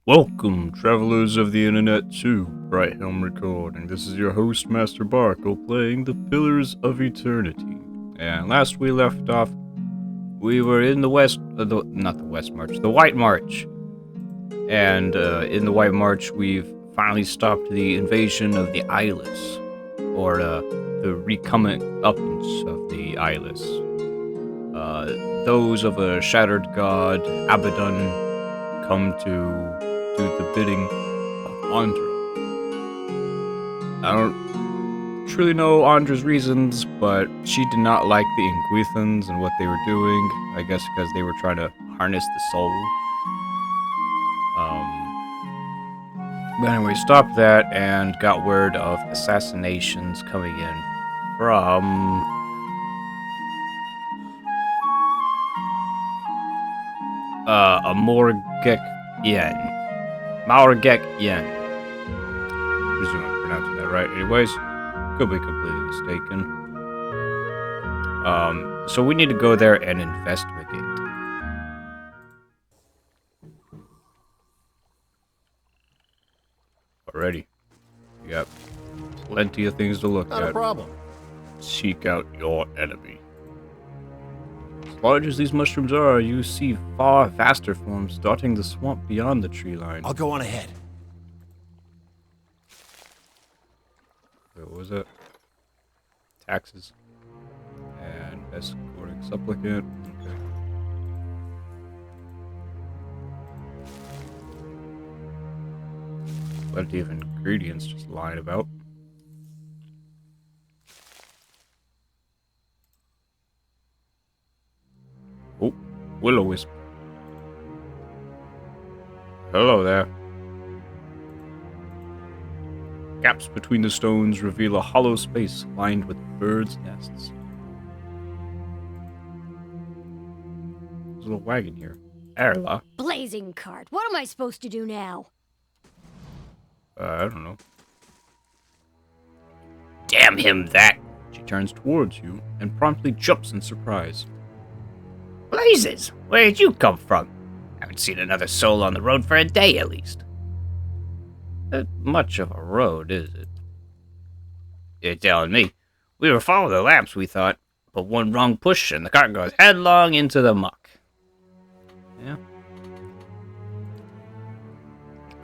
Welcome, travelers of the internet, to Bright Helm Recording. This is your host, Master Barkle, playing the Pillars of Eternity. And last we left off, we were in the not the West March, the White March. And in the White March, we've finally stopped the invasion of the Eyeless, or the recoming uppance of the Eyeless. Those of a shattered god, Abaddon, come to do the bidding of Andra. I don't truly know Andra's reasons, but she did not like the Inguithans and what they were doing. I guess because they were trying to harness the soul. But anyway, stopped that and got word of assassinations coming in from a Morgek Yen. Maurgek Yen. Presume I'm pronouncing that right. Anyways, could be completely mistaken. So we need to go there and investigate. Alrighty. We got plenty of things to look at. Not a problem. Seek out your enemy. As large as these mushrooms are, you see far vaster forms dotting the swamp beyond the tree line. I'll go on ahead. Wait, what was that? Taxes. And escorting supplicant. Okay. Plenty of ingredients just lying about. Oh, Will-O-Wisp. Hello there. Gaps between the stones reveal a hollow space lined with birds' nests. There's a little wagon here. Erla. Blazing cart. What am I supposed to do now? I don't know. Damn him that! She turns towards you and promptly jumps in surprise. Blazes! Where'd you come from? Haven't seen another soul on the road for a day at least. Not much of a road, is it? You're telling me. We were following the lamps, we thought, but one wrong push and the cart goes headlong into the muck. Yeah.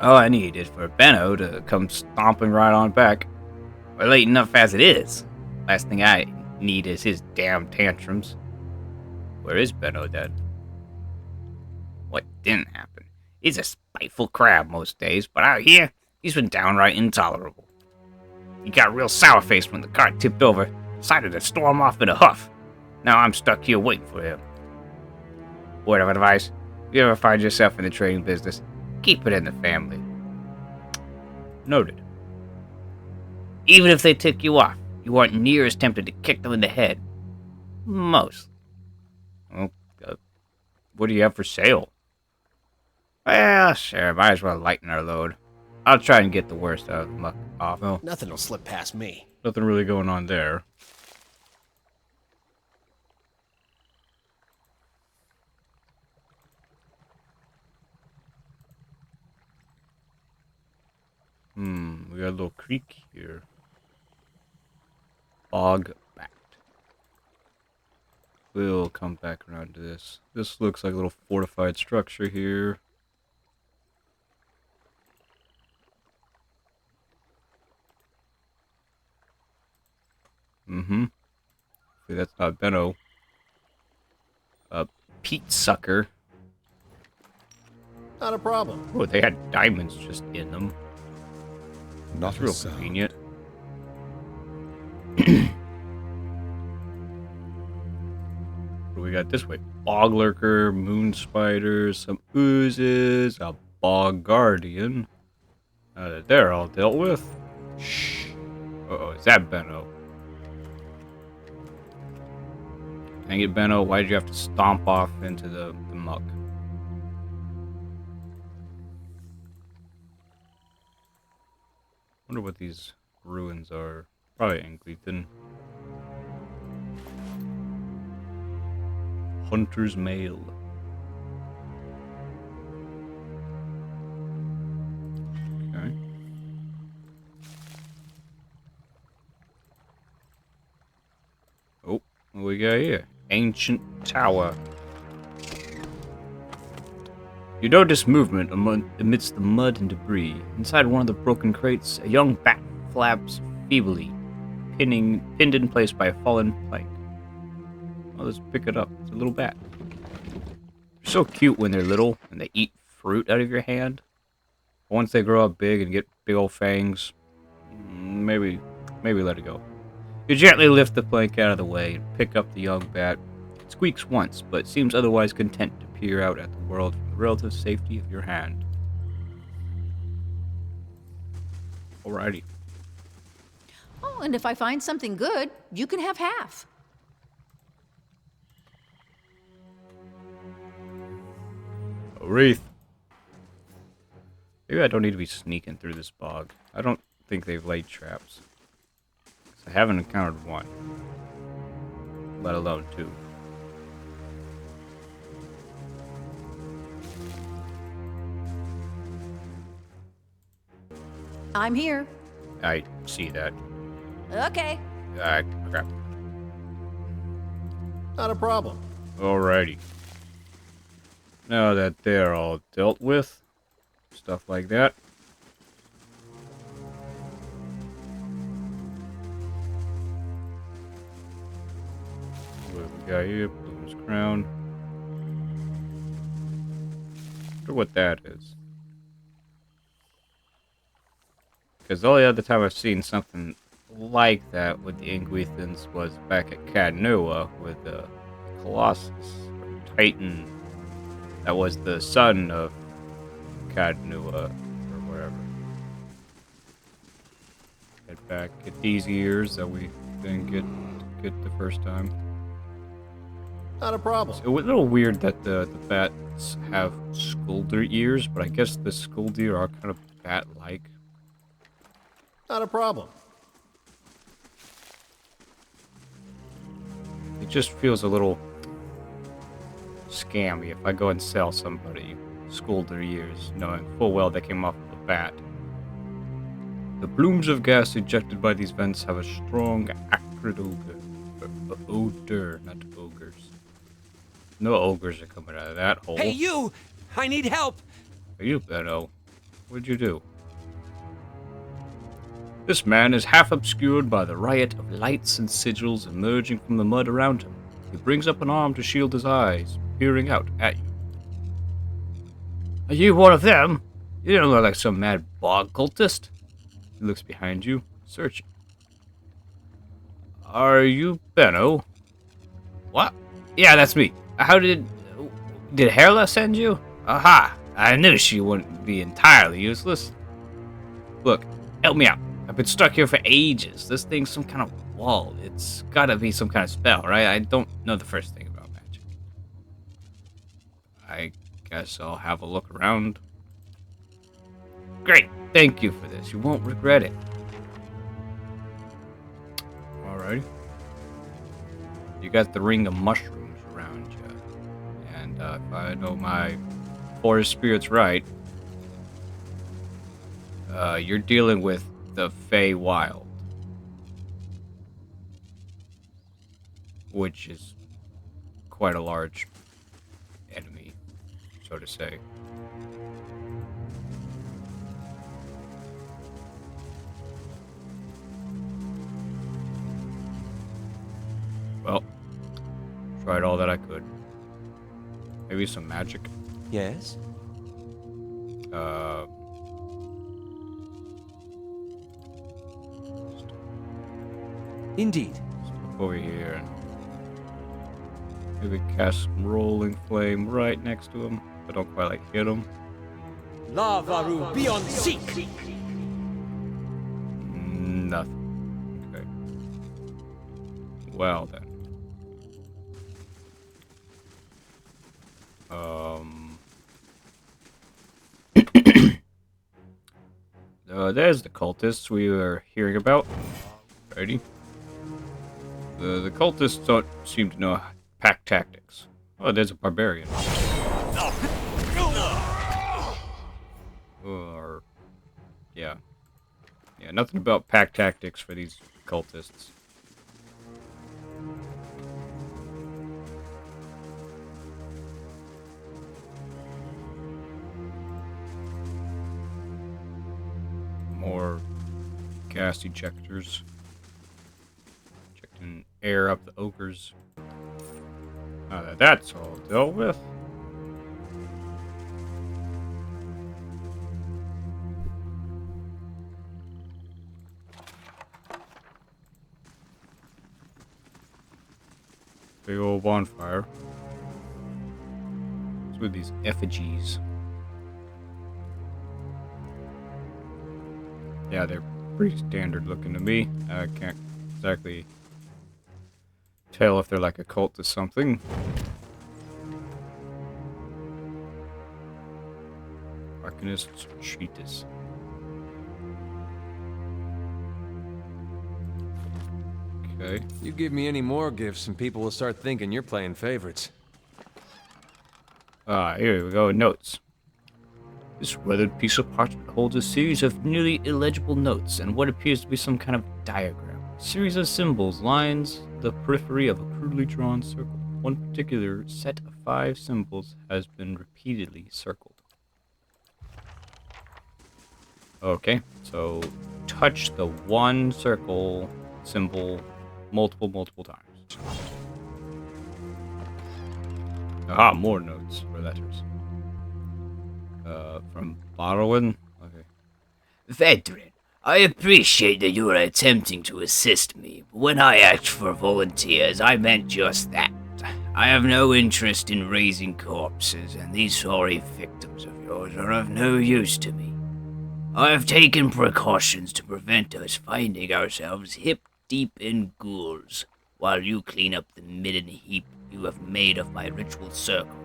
All I need is for Benno to come stomping right on back. We're late enough as it is. Last thing I need is his damn tantrums. Where is Benno then? What didn't happen? He's a spiteful crab most days, but out here, he's been downright intolerable. He got real sour-faced when the cart tipped over, decided to storm off in a huff. Now I'm stuck here waiting for him. Word of advice, if you ever find yourself in the trading business, keep it in the family. Noted. Even if they tick you off, you aren't near as tempted to kick them in the head. Most. Well, what do you have for sale? Well, sure, might as well lighten our load. I'll try and get the worst out of the muck off. Well, Nothing will slip past me. nothing really going on there. We got a little creek here. Bog bat. We'll come back around to this. This looks like a little fortified structure here. Hopefully that's not Benno. Peat sucker. Not a problem. Oh, they had diamonds just in them. Not That's a real sound. convenient. What do we got this way? Bog lurker, moon spiders, some oozes, a bog guardian. Now that they're all dealt with. Shh. Uh-oh, is that Benno? Dang it, Benno, why'd you have to stomp off into the muck? Wonder what these ruins are. Probably Angleton. Hunter's Mail. What we got here? Ancient tower. You notice movement amidst the mud and debris. Inside one of the broken crates, a young bat flaps feebly, pinned in place by a fallen plank. Oh, let's pick it up. It's a little bat. They're so cute when they're little and they eat fruit out of your hand. Once they grow up big and get big old fangs, maybe let it go. You gently lift the plank out of the way and pick up the young bat. It squeaks once, but seems otherwise content to peer out at the world from the relative safety of your hand. Alrighty. Oh, and if I find something good, you can have half. A wreath. Maybe I don't need to be sneaking through this bog. I don't think they've laid traps. I haven't encountered one. Let alone two. I'm here. I see that. Okay. Crap. Not a problem. Alrighty. Now that they're all dealt with, stuff like that. What we got here? Bloom's crown. Wonder what that is. Because the only other time I've seen something like that with the Inguithans was back at Cadnua with the Colossus, or Titan, that was the son of Cadnua, or whatever. Get back, get these ears that we didn't get the first time. Not a problem. It's a little weird that the bats have skulder ears, but I guess the skulder are kind of bat-like. Not a problem. It just feels a little scammy if I go and sell somebody skulder ears, knowing full well they came off of a bat. The plumes of gas ejected by these vents have a strong acrid odor, not ogres. No ogres are coming out of that hole. Hey, you! I need help! Are you, Benno? What'd you do? This man is half obscured by the riot of lights and sigils emerging from the mud around him. He brings up an arm to shield his eyes, peering out at you. Are you one of them? You don't look like some mad bog cultist. He looks behind you, searching. Are you Benno? What? Yeah, that's me. How did Herla send you? Aha! I knew she wouldn't be entirely useless. Look, help me out. I've been stuck here for ages. This thing's some kind of wall. It's gotta be some kind of spell, right? I don't know the first thing about magic. I guess I'll have a look around. Great. Thank you for this. You won't regret it. Alrighty. You got the ring of mushrooms around you. And if I know my forest spirits right, you're dealing with the Fey Wild, which is quite a large enemy, so to say. Well, tried all that I could. Maybe some magic. Yes? Indeed. Step over here and maybe cast some Rolling Flame right next to him. I don't quite like hit him. Lavaru beyond seek! Nothing. Okay. Well then. There's the cultists we were hearing about. Ready? The cultists don't seem to know pack tactics. Oh, there's a barbarian. Or, yeah. Yeah, nothing about pack tactics for these cultists. gas ejectors. Injecting air up the ogres. Now that that's all dealt with. Big old bonfire. What's with these effigies? Yeah, they're pretty standard looking to me. I can't exactly tell if they're like a cult to something. Arcanist's Treatise. Okay. You give me any more gifts and people will start thinking you're playing favorites. Here we go. Notes. This weathered piece of parchment holds a series of nearly illegible notes and what appears to be some kind of diagram. A series of symbols lines the periphery of a crudely drawn circle. One particular set of 5 symbols has been repeatedly circled. Okay, so touch the one circle symbol multiple times. Aha, more notes or letters. From Rollen. Okay. Veteran, I appreciate that you are attempting to assist me, but when I asked for volunteers, I meant just that. I have no interest in raising corpses, and these sorry victims of yours are of no use to me. I have taken precautions to prevent us finding ourselves hip-deep in ghouls, while you clean up the midden heap you have made of my ritual circle.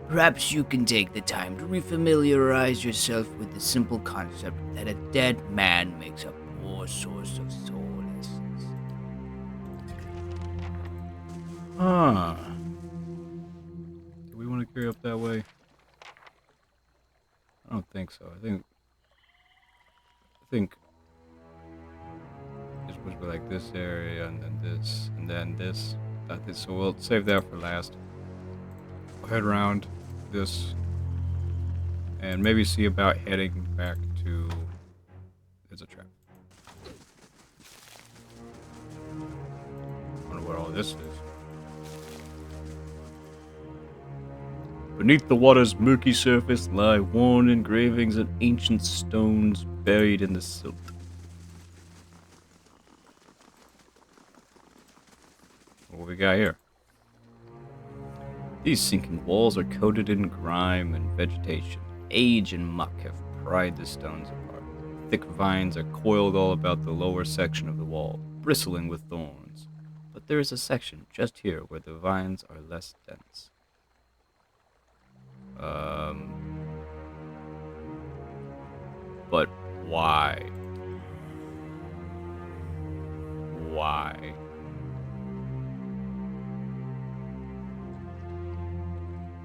Perhaps you can take the time to refamiliarize yourself with the simple concept that a dead man makes a poor source of soul essence. Ah. Do we want to carry up that way? I don't think so. I think this was like this area, and then this, and then this. Got this, so we'll save that for last. We'll head around this, and maybe see about heading back to. There's a trap. I wonder where all this is. Beneath the water's murky surface lie worn engravings of ancient stones buried in the silt. What we got here? These sinking walls are coated in grime and vegetation. Age and muck have pried the stones apart. Thick vines are coiled all about the lower section of the wall, bristling with thorns. But there is a section just here where the vines are less dense. But why? Why?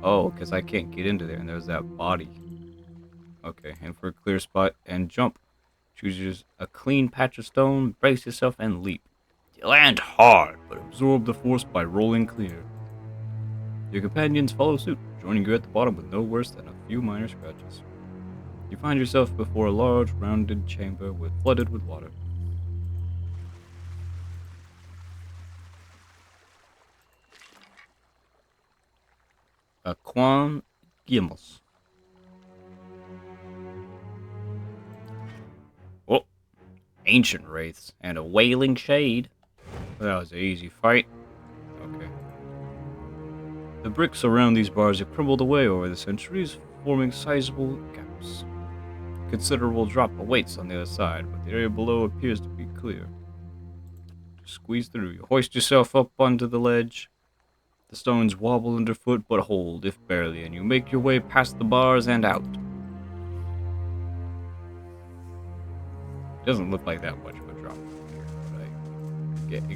Oh, because I can't get into there, and there's that body. Okay, and for a clear spot and jump. Choose a clean patch of stone, brace yourself, and leap. You land hard, but absorb the force by rolling clear. Your companions follow suit, joining you at the bottom with no worse than a few minor scratches. You find yourself before a large, rounded chamber flooded with water. A Quan Gimels. Oh, ancient wraiths and a wailing shade. That was an easy fight. Okay. The bricks around these bars have crumbled away over the centuries, forming sizable gaps. Considerable drop awaits on the other side, but the area below appears to be clear. Just squeeze through. You hoist yourself up onto the ledge. The stones wobble underfoot, but hold, if barely, and you make your way past the bars and out. Doesn't look like that much of a drop here,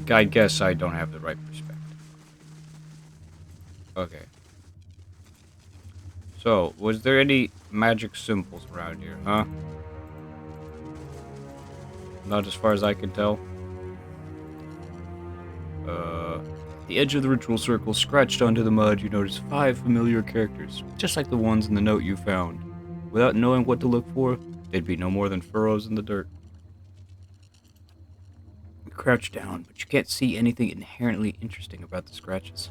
but I guess I don't have the right perspective. Okay. So, was there any magic symbols around here, huh? Not as far as I can tell. The edge of the ritual circle, scratched onto the mud, you notice 5 familiar characters, just like the ones in the note you found. Without knowing what to look for, they'd be no more than furrows in the dirt. crouch down, but you can't see anything inherently interesting about the scratches.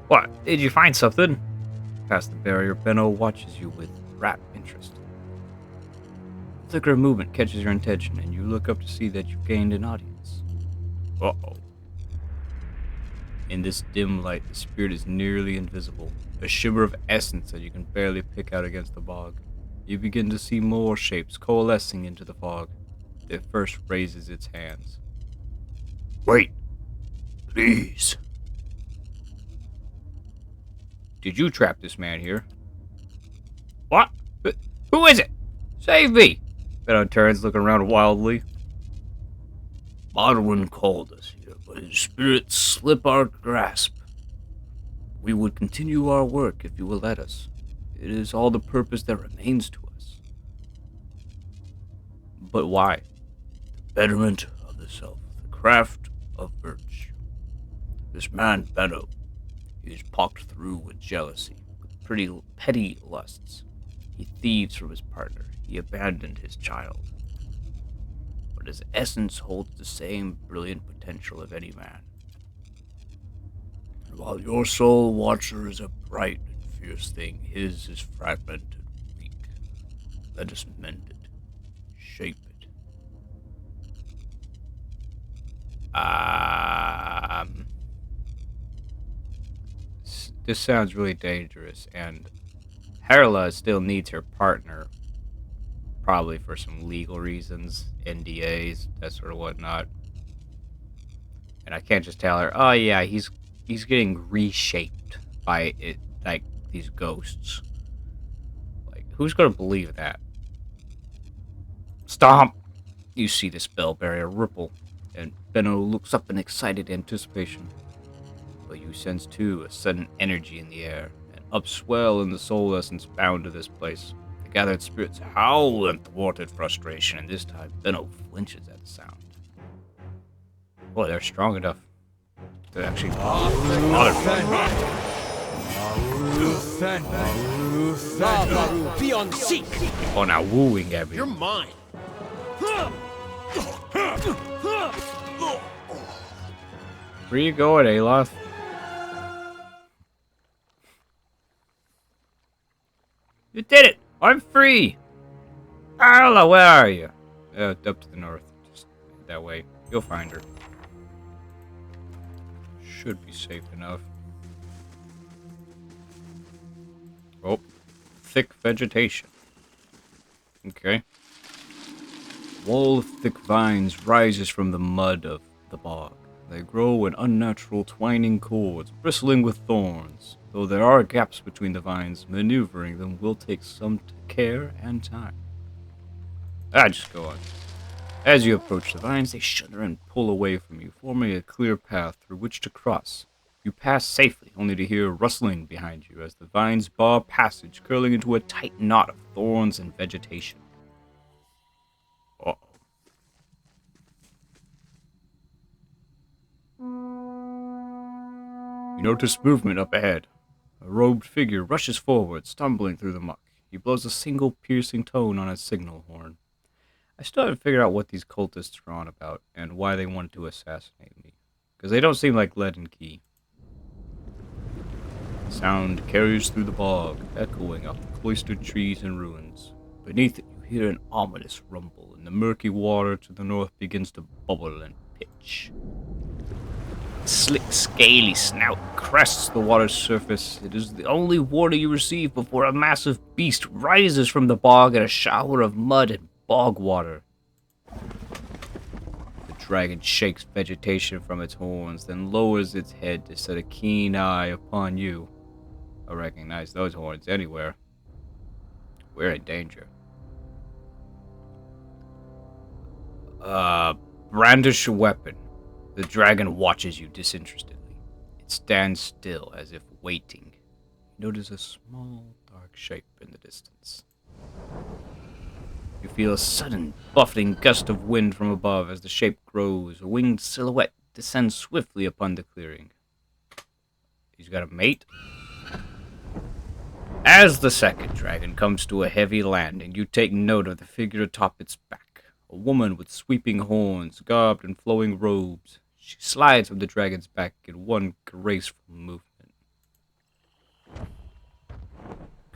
What? Did you find something? Past the barrier, Benno watches you with rapt interest. A flicker of movement catches your attention, and you look up to see that you've gained an audience. Uh-oh. In this dim light, the spirit is nearly invisible, a shimmer of essence that you can barely pick out against the fog. You begin to see more shapes coalescing into the fog. It first raises its hands. Wait. Please. Did you trap this man here? What? Who is it? Save me! Benno turns, looking around wildly. Modwin called us here, but his spirits slip our grasp. We would continue our work if you will let us. It is all the purpose that remains to us. But why? The betterment of the self, the craft of virtue. This man, Benno, he is pocked through with jealousy, with pretty petty lusts. He thieves from his partner. He abandoned his child. But his essence holds the same brilliant potential of any man. And while your soul watcher is a bright and fierce thing, his is fragmented and weak. Let us mend it, shape it. This sounds really dangerous, and Herla still needs her partner, probably for some legal reasons, NDAs, that sort of whatnot. And I can't just tell her, oh yeah, he's getting reshaped by it, like these ghosts. Like, who's gonna believe that? Stomp! You see the spell barrier ripple, and Benno looks up in excited anticipation. But you sense too a sudden energy in the air, an upswell in the soul essence bound to this place. The gathered spirits howl in thwarted frustration, and this time Benno flinches at the sound. Boy, they're strong enough to actually bother. Be on seek. Oh, now wooing at me. You're mine. Where you going, Aloth? You did it! I'm free! Arla, where are you? Up to the north. Just that way. You'll find her. Should be safe enough. Oh. Thick vegetation. Okay. Wall of thick vines rises from the mud of the bog. They grow in unnatural twining cords, bristling with thorns. Though there are gaps between the vines, maneuvering them will take some care and time. Just go on. As you approach the vines, they shudder and pull away from you, forming a clear path through which to cross. You pass safely, only to hear rustling behind you as the vines bar passage, curling into a tight knot of thorns and vegetation. Uh-oh. You notice movement up ahead. A robed figure rushes forward, stumbling through the muck. He blows a single piercing tone on his signal horn. I still haven't figured out what these cultists are on about, and why they want to assassinate me. Because they don't seem like Lead and Key. Sound carries through the bog, echoing up the cloistered trees and ruins. Beneath it, you hear an ominous rumble, and the murky water to the north begins to bubble and pitch. A slick, scaly snout crests the water's surface. It is the only warning you receive before a massive beast rises from the bog in a shower of mud and bog water. The dragon shakes vegetation from its horns, then lowers its head to set a keen eye upon you. I recognize those horns anywhere. We're in danger. Brandish a weapon. The dragon watches you disinterestedly. It stands still as if waiting. You notice a small, dark shape in the distance. You feel a sudden, buffeting gust of wind from above as the shape grows. A winged silhouette descends swiftly upon the clearing. He's got a mate? As the second dragon comes to a heavy landing, you take note of the figure atop its back. A woman with sweeping horns, garbed in flowing robes. She slides from the dragon's back in one graceful movement.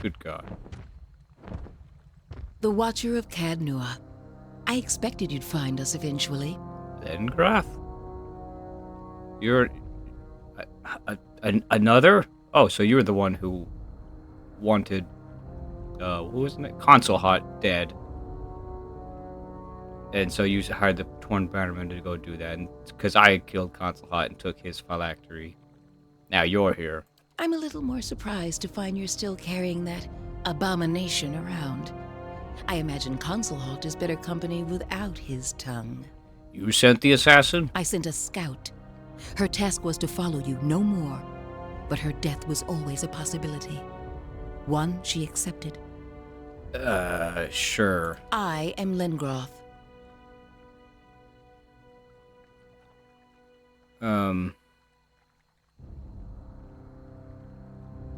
Good God. The Watcher of Cadnua. I expected you'd find us eventually. Lengrath? You're... another? Oh, so you're the one who wanted... what was it? Consul Hot dead. And so you hired the Torn Bannerman to go do that. And because I killed Consul Hot and took his phylactery. Now you're here. I'm a little more surprised to find you're still carrying that abomination around. I imagine Consul Hot is better company without his tongue. You sent the assassin? I sent a scout. Her task was to follow you, no more. But her death was always a possibility. One she accepted. Sure. I am Lengroth.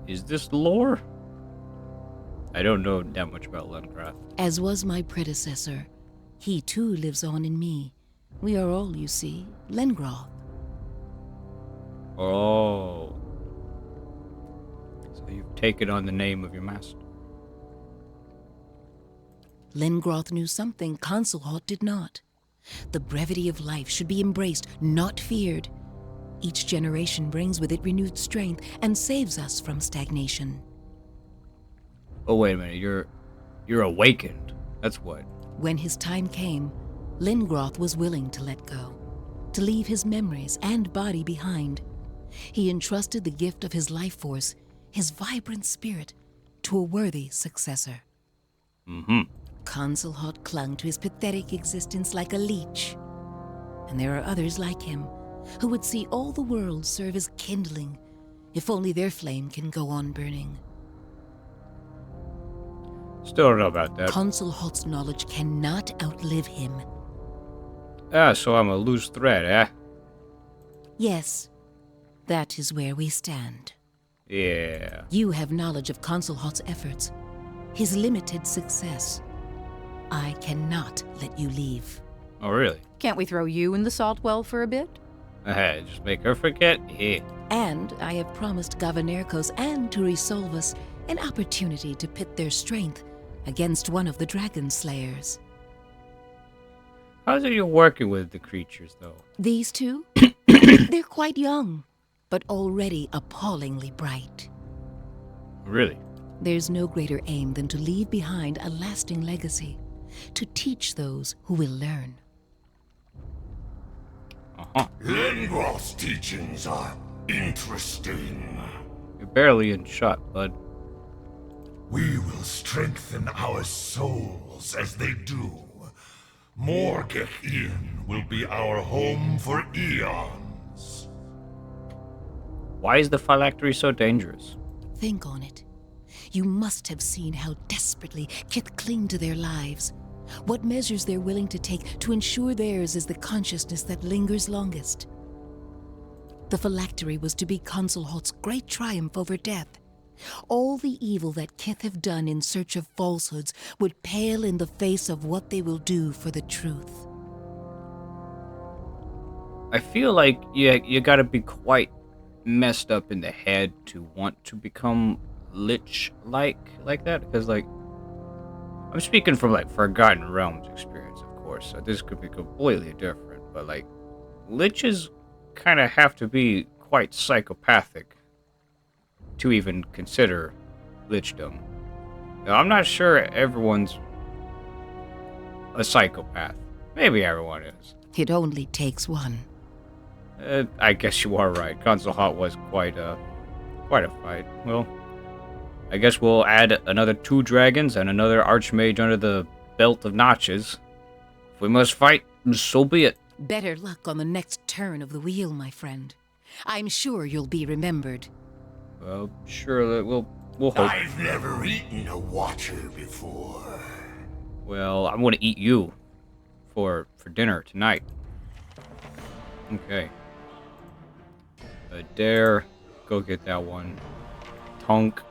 Is this lore? I don't know that much about Lengrath. As was my predecessor. He too lives on in me. We are all, you see, Lengroth. Oh. So you've taken on the name of your master. Lengroth knew something Consul Hot did not. The brevity of life should be embraced, not feared. Each generation brings with it renewed strength and saves us from stagnation. Oh, wait a minute. You're awakened. That's what. When his time came, Lengroth was willing to let go, to leave his memories and body behind. He entrusted the gift of his life force, his vibrant spirit, to a worthy successor. Mm-hmm. Consul Hot clung to his pathetic existence like a leech. And there are others like him, who would see all the world serve as kindling, if only their flame can go on burning. Still don't know about that. Consul Hot's knowledge cannot outlive him. So I'm a loose thread, eh? Yes, that is where we stand. Yeah. You have knowledge of Consul Hot's efforts, his limited success. I cannot let you leave. Oh, really? Can't we throw you in the salt well for a bit? Just make her forget? Yeah. And I have promised Governerkos and Turisolvus an opportunity to pit their strength against one of the dragon slayers. How's it you're working with the creatures, though? These two? They're quite young, but already appallingly bright. Really? There's no greater aim than to leave behind a lasting legacy, to teach those who will learn. Uh-huh. Lengroth's teachings are interesting. You're barely in shot, bud. We will strengthen our souls as they do. Morgekien will be our home for eons. Why is the phylactery so dangerous? Think on it. You must have seen how desperately Kith cling to their lives. What measures they're willing to take to ensure theirs is the consciousness that lingers longest. The phylactery was to be Consul Hot's great triumph over death. All the evil that Kith have done in search of falsehoods would pale in the face of what they will do for the truth. I feel like you gotta be quite messed up in the head to want to become lich-like that, because, like, I'm speaking from, like, Forgotten Realms experience, of course, so this could be completely different, but, like, liches kind of have to be quite psychopathic to even consider lichdom. Now, I'm not sure everyone's a psychopath. Maybe everyone is. It only takes one. I guess you are right. Consul Hot was quite a fight. Well, I guess we'll add another 2 dragons and another archmage under the belt of notches. If we must fight, so be it. Better luck on the next turn of the wheel, my friend. I'm sure you'll be remembered. Well, sure, that we'll hope. I've never eaten a Watcher before. Well, I'm gonna eat you for dinner tonight. Okay. Dare, go get that one. Tunk,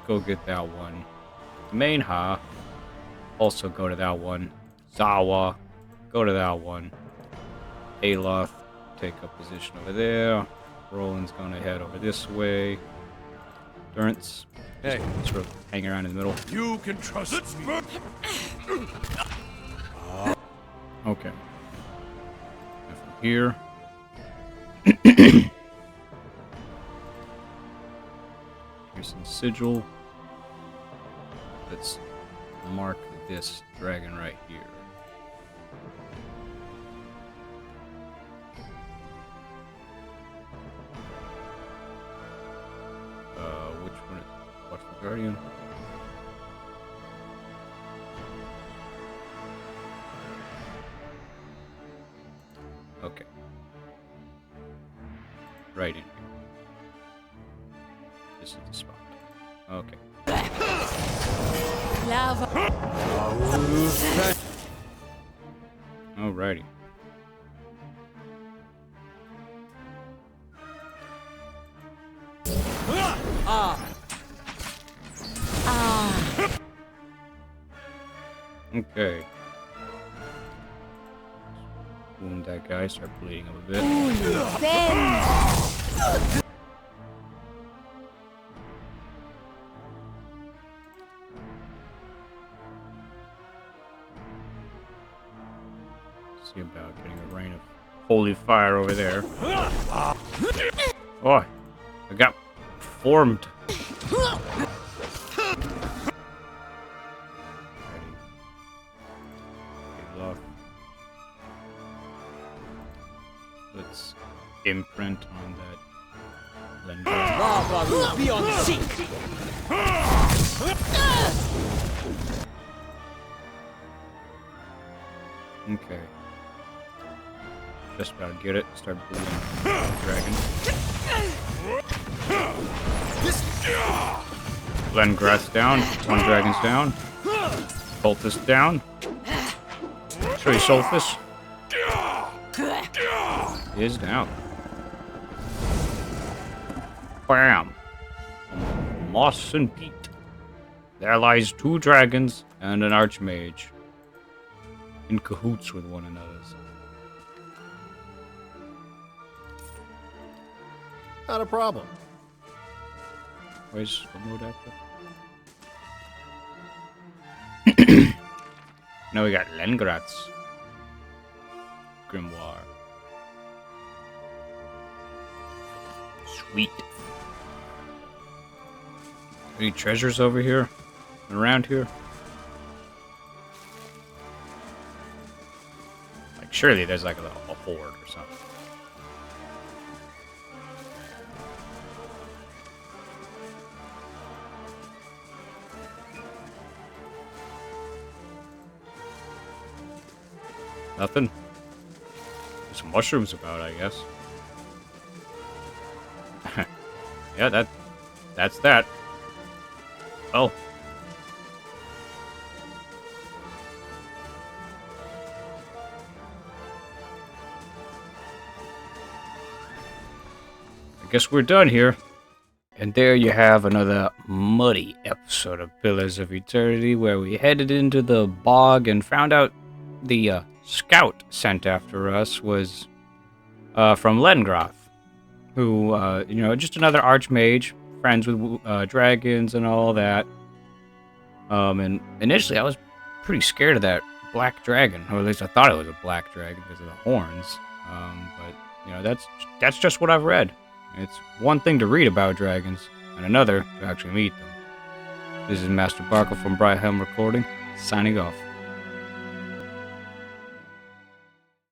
go get that one. Mainha, also go to that one. Zawa, go to that one. Aloth, take up position over there. Rollen's gonna head over this way. Durance, Hey, sort of hang around in the middle. You can trust me. Okay. And from here. Here's some sigil. Let's mark this dragon right here. Which one is what's the Guardian? Okay. Right in here. This is the spot. Okay. Lava. Alrighty. Okay. Wound that guy, start bleeding him a bit. See about getting a rain of holy fire over there. Oh, I got formed. Let's imprint on that lens. Lava will be on seek. Okay. Just about get it. Start bleeding. Dragon. Lengrath's down. One dragon's down. Boltus down. Sorry, Solthus is down. Bam! Moss and Peat. There lies 2 dragons and an archmage in cahoots with one another. Not a problem. Where's remote active? Now we got Lengrath's grimoire. Sweet. Any treasures over here? Around here? Like, surely there's like a hoard or something. Nothing? There's some mushrooms about, I guess. Yeah, that's that. Oh. I guess we're done here. And there you have another muddy episode of Pillars of Eternity, where we headed into the bog and found out the scout sent after us was from Lengrath, who, just another archmage, friends with dragons and all that. And initially I was pretty scared of that black dragon, or at least I thought it was a black dragon because of the horns. But that's just what I've read. It's one thing to read about dragons, and another to actually meet them. This is Master Barkle from Brighthelm Recording, signing off.